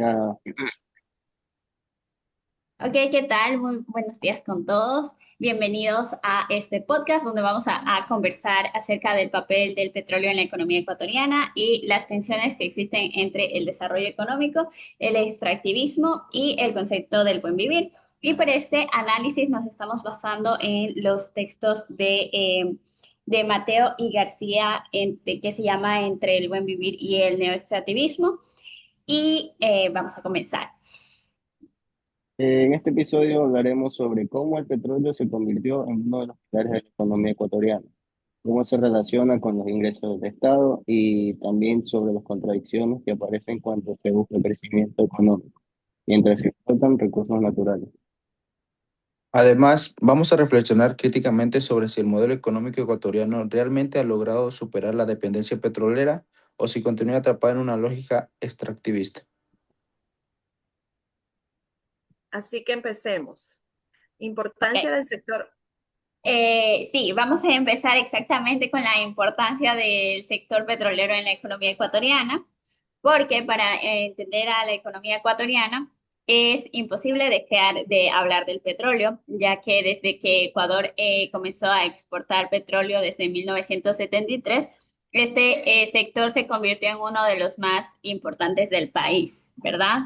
licenciada. Ok, ¿qué tal? Muy buenos días con todos. Bienvenidos a este podcast donde vamos a conversar acerca del papel del petróleo en la economía ecuatoriana y las tensiones que existen entre el desarrollo económico, el extractivismo y el concepto del buen vivir. Y para este análisis nos estamos basando en los textos de Mateo y García, que se llama Entre el buen vivir y el neoextractivismo. Y vamos a comenzar. En este episodio hablaremos sobre cómo el petróleo se convirtió en uno de los pilares de la economía ecuatoriana, cómo se relaciona con los ingresos del Estado y también sobre las contradicciones que aparecen cuando se busca el crecimiento económico, mientras se explotan recursos naturales. Además, vamos a reflexionar críticamente sobre si el modelo económico ecuatoriano realmente ha logrado superar la dependencia petrolera o si continúa atrapado en una lógica extractivista. Así que empecemos. Ok. Importancia del sector. Sí, vamos a empezar exactamente con la importancia del sector petrolero en la economía ecuatoriana, porque para entender a la economía ecuatoriana es imposible dejar de hablar del petróleo, ya que desde que Ecuador comenzó a exportar petróleo desde 1973, este sector se convirtió en uno de los más importantes del país, ¿verdad?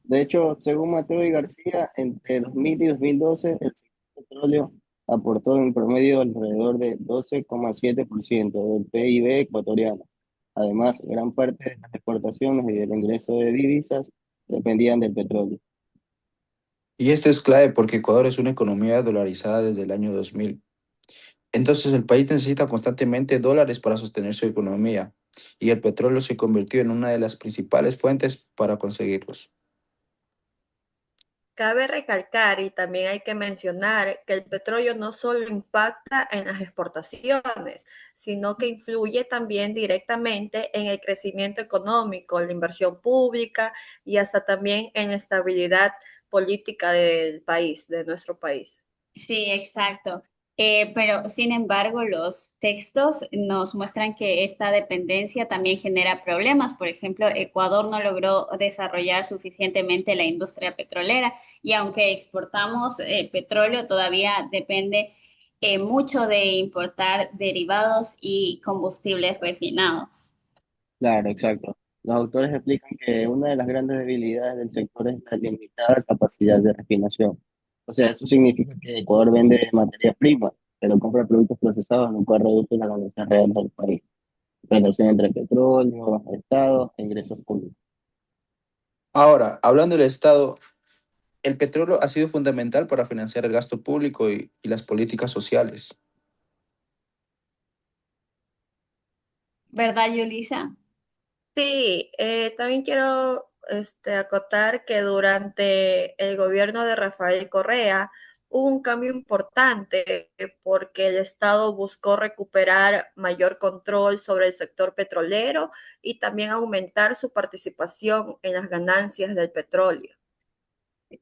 De hecho, según Mateo y García, entre 2000 y 2012, el sector petróleo aportó en promedio alrededor de 12,7% del PIB ecuatoriano. Además, gran parte de las exportaciones y del ingreso de divisas dependían del petróleo. Y esto es clave porque Ecuador es una economía dolarizada desde el año 2000. Entonces, el país necesita constantemente dólares para sostener su economía, y el petróleo se convirtió en una de las principales fuentes para conseguirlos. Cabe recalcar y también hay que mencionar que el petróleo no solo impacta en las exportaciones, sino que influye también directamente en el crecimiento económico, la inversión pública y hasta también en la estabilidad política del país, de nuestro país. Sí, exacto. Pero sin embargo, los textos nos muestran que esta dependencia también genera problemas. Por ejemplo, Ecuador no logró desarrollar suficientemente la industria petrolera y aunque exportamos petróleo, todavía depende mucho de importar derivados y combustibles refinados. Claro, exacto. Los autores explican que una de las grandes debilidades del sector es la limitada capacidad de refinación. O sea, eso significa que Ecuador vende materia prima, pero compra productos procesados, lo cual reduce la ganancia real del país. Relación entre petróleo, Estado e ingresos públicos. Ahora, hablando del Estado, el petróleo ha sido fundamental para financiar el gasto público y las políticas sociales. ¿Verdad, Yulisa? Sí, también quiero acotar que durante el gobierno de Rafael Correa hubo un cambio importante porque el Estado buscó recuperar mayor control sobre el sector petrolero y también aumentar su participación en las ganancias del petróleo.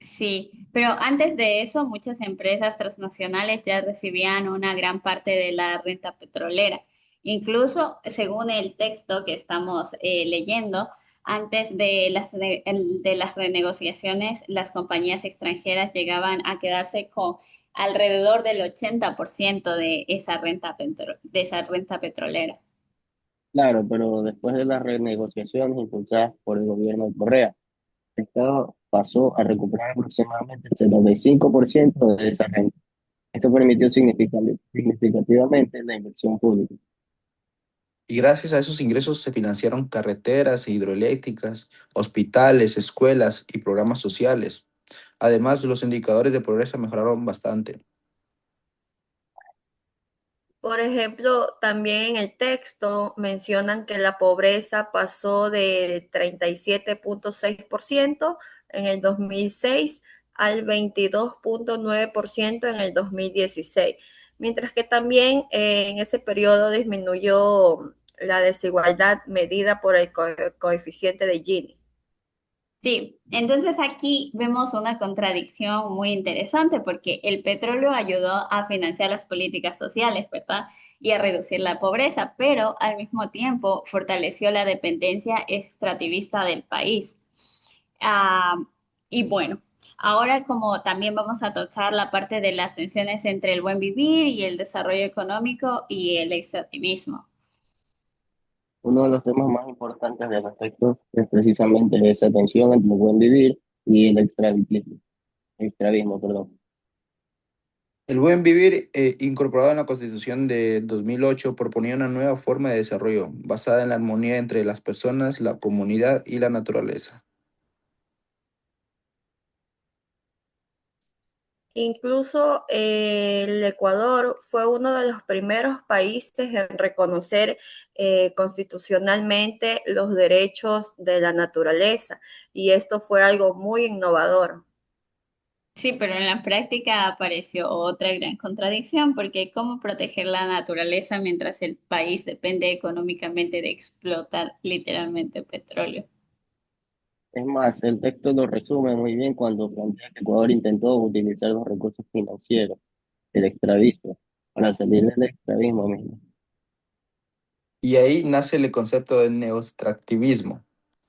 Sí, pero antes de eso, muchas empresas transnacionales ya recibían una gran parte de la renta petrolera. Incluso, según el texto que estamos leyendo, antes de de las renegociaciones, las compañías extranjeras llegaban a quedarse con alrededor del 80% de esa de esa renta petrolera. Claro, pero después de las renegociaciones impulsadas por el gobierno de Correa, el Estado pasó a recuperar aproximadamente el 75% de esa renta. Esto permitió significativamente la inversión pública. Y gracias a esos ingresos se financiaron carreteras e hidroeléctricas, hospitales, escuelas y programas sociales. Además, los indicadores de pobreza mejoraron bastante. Por ejemplo, también en el texto mencionan que la pobreza pasó de 37,6% en el 2006 al 22,9% en el 2016, mientras que también en ese periodo disminuyó la desigualdad medida por el coeficiente de Gini. Sí, entonces aquí vemos una contradicción muy interesante porque el petróleo ayudó a financiar las políticas sociales, ¿verdad? Y a reducir la pobreza, pero al mismo tiempo fortaleció la dependencia extractivista del país. Ah, y bueno, ahora como también vamos a tocar la parte de las tensiones entre el buen vivir y el desarrollo económico y el extractivismo. Uno de los temas más importantes del respecto es precisamente esa tensión entre el buen vivir y el extravismo, perdón. El buen vivir, incorporado en la Constitución de 2008, proponía una nueva forma de desarrollo basada en la armonía entre las personas, la comunidad y la naturaleza. Incluso el Ecuador fue uno de los primeros países en reconocer constitucionalmente los derechos de la naturaleza y esto fue algo muy innovador. Sí, pero en la práctica apareció otra gran contradicción, porque ¿cómo proteger la naturaleza mientras el país depende económicamente de explotar literalmente petróleo? Es más, el texto lo resume muy bien cuando plantea que Ecuador intentó utilizar los recursos financieros, el extravismo, para salir del extravismo mismo. Y ahí nace el concepto del neoextractivismo.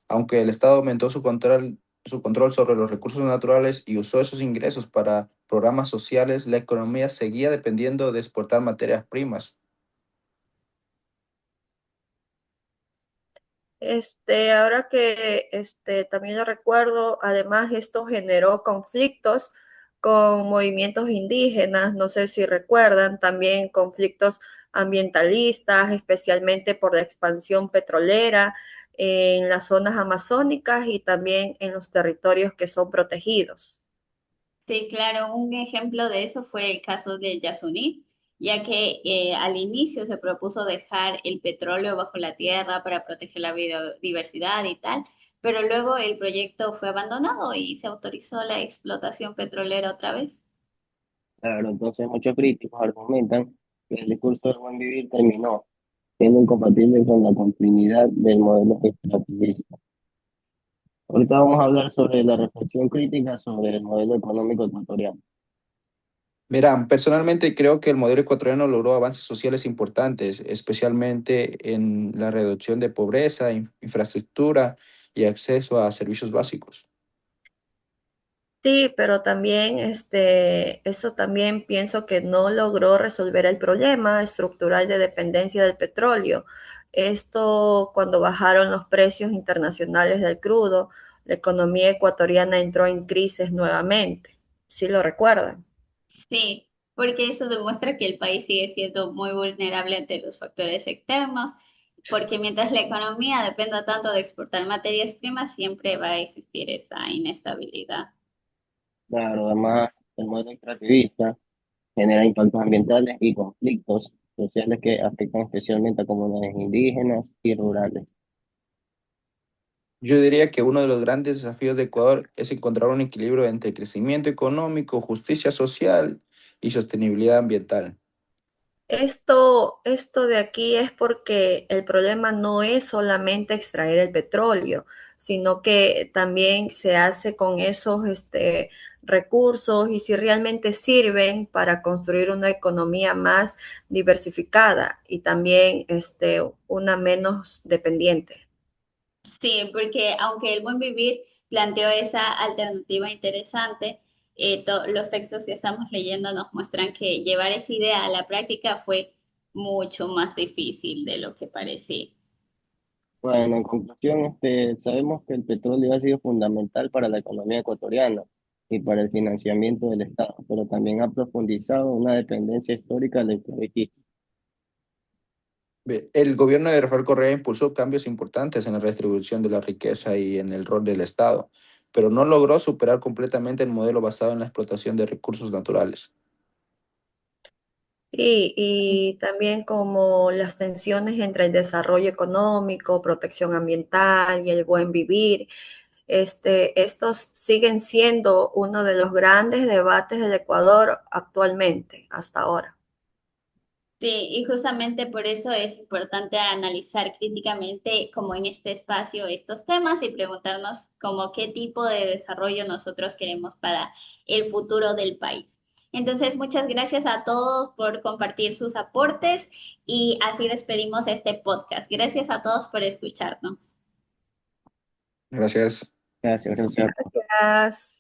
Aunque el Estado aumentó su control sobre los recursos naturales y usó esos ingresos para programas sociales, la economía seguía dependiendo de exportar materias primas. Ahora que también lo recuerdo, además esto generó conflictos con movimientos indígenas, no sé si recuerdan, también conflictos ambientalistas, especialmente por la expansión petrolera en las zonas amazónicas y también en los territorios que son protegidos. Sí, claro, un ejemplo de eso fue el caso de Yasuní, ya que al inicio se propuso dejar el petróleo bajo la tierra para proteger la biodiversidad y tal, pero luego el proyecto fue abandonado y se autorizó la explotación petrolera otra vez. Claro, entonces muchos críticos argumentan que el discurso del buen vivir terminó siendo incompatible con la continuidad del modelo extractivista. Ahorita vamos a hablar sobre la reflexión crítica sobre el modelo económico ecuatoriano. Verán, personalmente creo que el modelo ecuatoriano logró avances sociales importantes, especialmente en la reducción de pobreza, infraestructura y acceso a servicios básicos. Sí, pero también eso también pienso que no logró resolver el problema estructural de dependencia del petróleo. Esto cuando bajaron los precios internacionales del crudo, la economía ecuatoriana entró en crisis nuevamente. ¿Sí lo recuerdan? Sí, porque eso demuestra que el país sigue siendo muy vulnerable ante los factores externos, porque mientras la economía dependa tanto de exportar materias primas, siempre va a existir esa inestabilidad. Claro, además, el modelo extractivista genera impactos ambientales y conflictos sociales que afectan especialmente a comunidades indígenas y rurales. Yo diría que uno de los grandes desafíos de Ecuador es encontrar un equilibrio entre crecimiento económico, justicia social y sostenibilidad ambiental. Esto de aquí es porque el problema no es solamente extraer el petróleo, sino que también se hace con esos recursos y si realmente sirven para construir una economía más diversificada y también una menos dependiente. Sí, porque aunque el buen vivir planteó esa alternativa interesante, los textos que estamos leyendo nos muestran que llevar esa idea a la práctica fue mucho más difícil de lo que parecía. Bueno, en conclusión, sabemos que el petróleo ha sido fundamental para la economía ecuatoriana y para el financiamiento del Estado, pero también ha profundizado una dependencia histórica del extractivismo. El gobierno de Rafael Correa impulsó cambios importantes en la redistribución de la riqueza y en el rol del Estado, pero no logró superar completamente el modelo basado en la explotación de recursos naturales. Y también como las tensiones entre el desarrollo económico, protección ambiental y el buen vivir. Estos siguen siendo uno de los grandes debates del Ecuador actualmente, hasta ahora. Sí, y justamente por eso es importante analizar críticamente, como en este espacio, estos temas y preguntarnos como qué tipo de desarrollo nosotros queremos para el futuro del país. Entonces, muchas gracias a todos por compartir sus aportes y así despedimos este podcast. Gracias a todos por escucharnos. Gracias. Gracias, gracias. Gracias.